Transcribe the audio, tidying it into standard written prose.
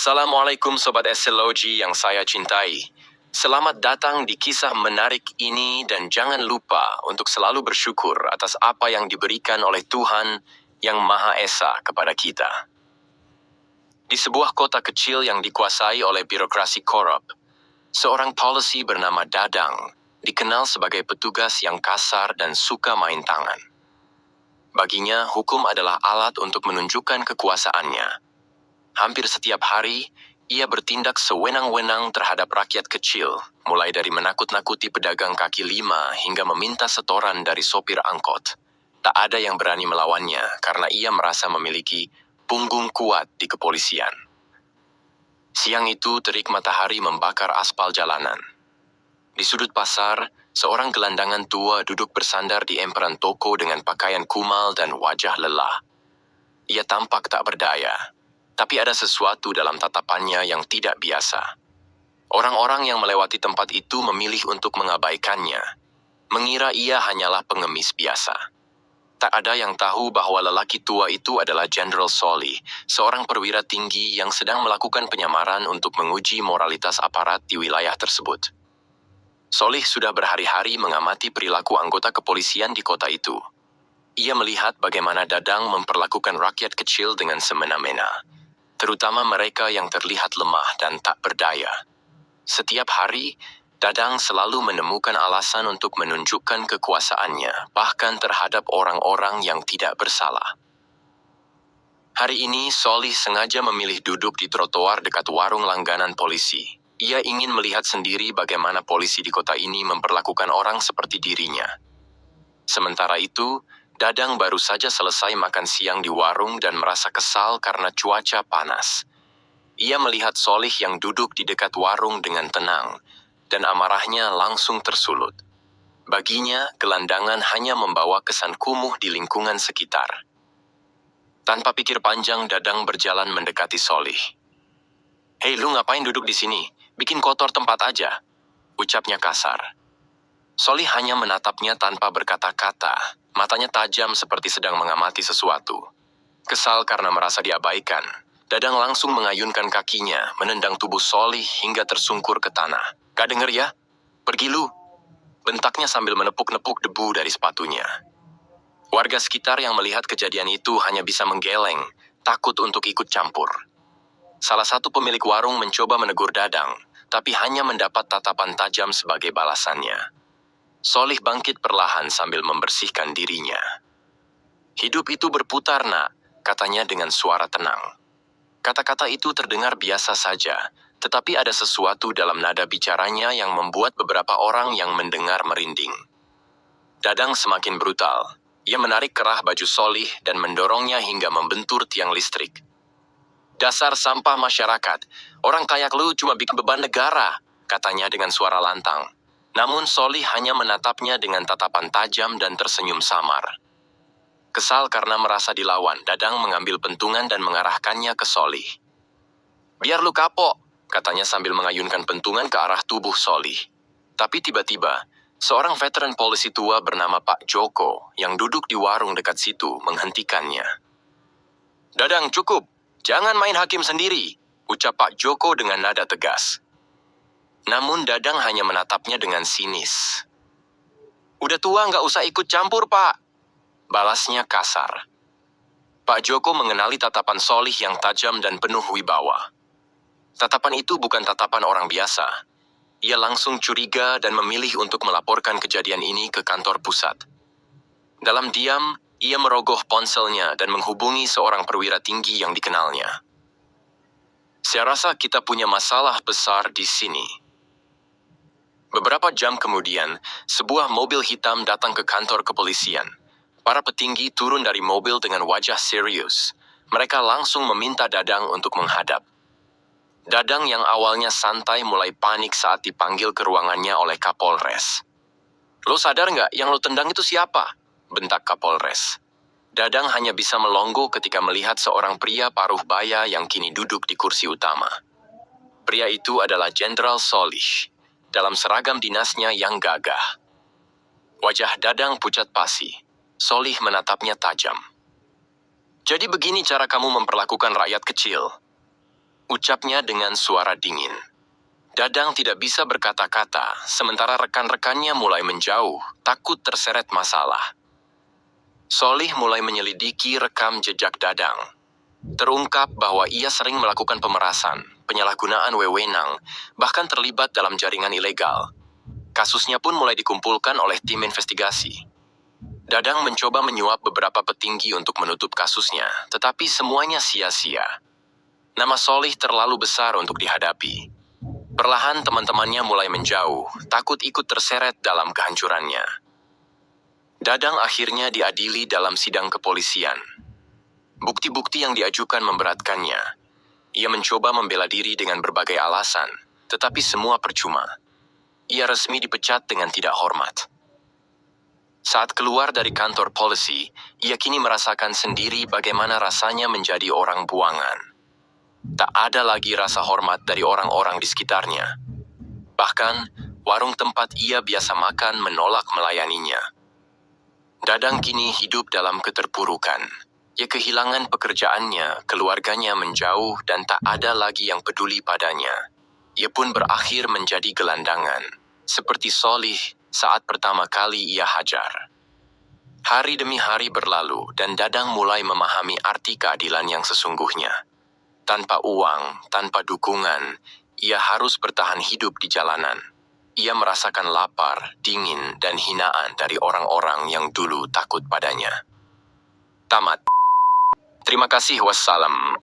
Assalamualaikum Sobat Esselogi yang saya cintai. Selamat datang di kisah menarik ini dan jangan lupa untuk selalu bersyukur atas apa yang diberikan oleh Tuhan yang Maha Esa kepada kita. Di sebuah kota kecil yang dikuasai oleh birokrasi korup, seorang polisi bernama Dadang dikenal sebagai petugas yang kasar dan suka main tangan. Baginya, hukum adalah alat untuk menunjukkan kekuasaannya. Hampir setiap hari, ia bertindak sewenang-wenang terhadap rakyat kecil, mulai dari menakut-nakuti pedagang kaki lima hingga meminta setoran dari sopir angkot. Tak ada yang berani melawannya karena ia merasa memiliki punggung kuat di kepolisian. Siang itu, terik matahari membakar aspal jalanan. Di sudut pasar, seorang gelandangan tua duduk bersandar di emperan toko dengan pakaian kumal dan wajah lelah. Ia tampak tak berdaya. Tapi ada sesuatu dalam tatapannya yang tidak biasa. Orang-orang yang melewati tempat itu memilih untuk mengabaikannya, mengira ia hanyalah pengemis biasa. Tak ada yang tahu bahwa lelaki tua itu adalah Jenderal Solih, seorang perwira tinggi yang sedang melakukan penyamaran untuk menguji moralitas aparat di wilayah tersebut. Solih sudah berhari-hari mengamati perilaku anggota kepolisian di kota itu. Ia melihat bagaimana Dadang memperlakukan rakyat kecil dengan semena-mena, terutama mereka yang terlihat lemah dan tak berdaya. Setiap hari, Dadang selalu menemukan alasan untuk menunjukkan kekuasaannya, bahkan terhadap orang-orang yang tidak bersalah. Hari ini, Solih sengaja memilih duduk di trotoar dekat warung langganan polisi. Ia ingin melihat sendiri bagaimana polisi di kota ini memperlakukan orang seperti dirinya. Sementara itu, Dadang baru saja selesai makan siang di warung dan merasa kesal karena cuaca panas. Ia melihat Solih yang duduk di dekat warung dengan tenang, dan amarahnya langsung tersulut. Baginya, gelandangan hanya membawa kesan kumuh di lingkungan sekitar. Tanpa pikir panjang, Dadang berjalan mendekati Solih. "Hei, lu ngapain duduk di sini? Bikin kotor tempat aja," ucapnya kasar. Solih hanya menatapnya tanpa berkata-kata, matanya tajam seperti sedang mengamati sesuatu. Kesal karena merasa diabaikan, Dadang langsung mengayunkan kakinya, menendang tubuh Solih hingga tersungkur ke tanah. "Gak denger ya? Pergi lu!" bentaknya sambil menepuk-nepuk debu dari sepatunya. Warga sekitar yang melihat kejadian itu hanya bisa menggeleng, takut untuk ikut campur. Salah satu pemilik warung mencoba menegur Dadang, tapi hanya mendapat tatapan tajam sebagai balasannya. Solih bangkit perlahan sambil membersihkan dirinya. "Hidup itu berputar, Nak," katanya dengan suara tenang. Kata-kata itu terdengar biasa saja, tetapi ada sesuatu dalam nada bicaranya yang membuat beberapa orang yang mendengar merinding. Dadang semakin brutal. Ia menarik kerah baju Solih dan mendorongnya hingga membentur tiang listrik. "Dasar sampah masyarakat, orang kayak lu cuma bikin beban negara," katanya dengan suara lantang. Namun Solih hanya menatapnya dengan tatapan tajam dan tersenyum samar. Kesal karena merasa dilawan, Dadang mengambil pentungan dan mengarahkannya ke Solih. "Biar lu kapok," katanya sambil mengayunkan pentungan ke arah tubuh Solih. Tapi tiba-tiba, seorang veteran polisi tua bernama Pak Joko yang duduk di warung dekat situ menghentikannya. "Dadang, cukup. Jangan main hakim sendiri," ucap Pak Joko dengan nada tegas. Namun Dadang hanya menatapnya dengan sinis. "Udah tua nggak usah ikut campur, Pak," balasnya kasar. Pak Joko mengenali tatapan Solih yang tajam dan penuh wibawa. Tatapan itu bukan tatapan orang biasa. Ia langsung curiga dan memilih untuk melaporkan kejadian ini ke kantor pusat. Dalam diam, ia merogoh ponselnya dan menghubungi seorang perwira tinggi yang dikenalnya. "Saya rasa kita punya masalah besar di sini." Beberapa jam kemudian, sebuah mobil hitam datang ke kantor kepolisian. Para petinggi turun dari mobil dengan wajah serius. Mereka langsung meminta Dadang untuk menghadap. Dadang yang awalnya santai mulai panik saat dipanggil ke ruangannya oleh Kapolres. "Lo sadar nggak yang lo tendang itu siapa?" bentak Kapolres. Dadang hanya bisa melongo ketika melihat seorang pria paruh baya yang kini duduk di kursi utama. Pria itu adalah Jenderal Solih, dalam seragam dinasnya yang gagah. Wajah Dadang pucat pasi. Solih menatapnya tajam. "Jadi begini cara kamu memperlakukan rakyat kecil?" ucapnya dengan suara dingin. Dadang tidak bisa berkata-kata, sementara rekan-rekannya mulai menjauh, takut terseret masalah. Solih mulai menyelidiki rekam jejak Dadang. Terungkap bahwa ia sering melakukan pemerasan, penyalahgunaan wewenang, bahkan terlibat dalam jaringan ilegal. Kasusnya pun mulai dikumpulkan oleh tim investigasi. Dadang mencoba menyuap beberapa petinggi untuk menutup kasusnya, tetapi semuanya sia-sia. Nama Solih terlalu besar untuk dihadapi. Perlahan teman-temannya mulai menjauh, takut ikut terseret dalam kehancurannya. Dadang akhirnya diadili dalam sidang kepolisian. Bukti-bukti yang diajukan memberatkannya. Ia mencoba membela diri dengan berbagai alasan, tetapi semua percuma. Ia resmi dipecat dengan tidak hormat. Saat keluar dari kantor polisi, ia kini merasakan sendiri bagaimana rasanya menjadi orang buangan. Tak ada lagi rasa hormat dari orang-orang di sekitarnya. Bahkan, warung tempat ia biasa makan menolak melayaninya. Dadang kini hidup dalam keterpurukan. Ia kehilangan pekerjaannya, keluarganya menjauh, dan tak ada lagi yang peduli padanya. Ia pun berakhir menjadi gelandangan, seperti Solih saat pertama kali ia hajar. Hari demi hari berlalu, dan Dadang mulai memahami arti keadilan yang sesungguhnya. Tanpa uang, tanpa dukungan, ia harus bertahan hidup di jalanan. Ia merasakan lapar, dingin, dan hinaan dari orang-orang yang dulu takut padanya. Tamat. Terima kasih, wassalam.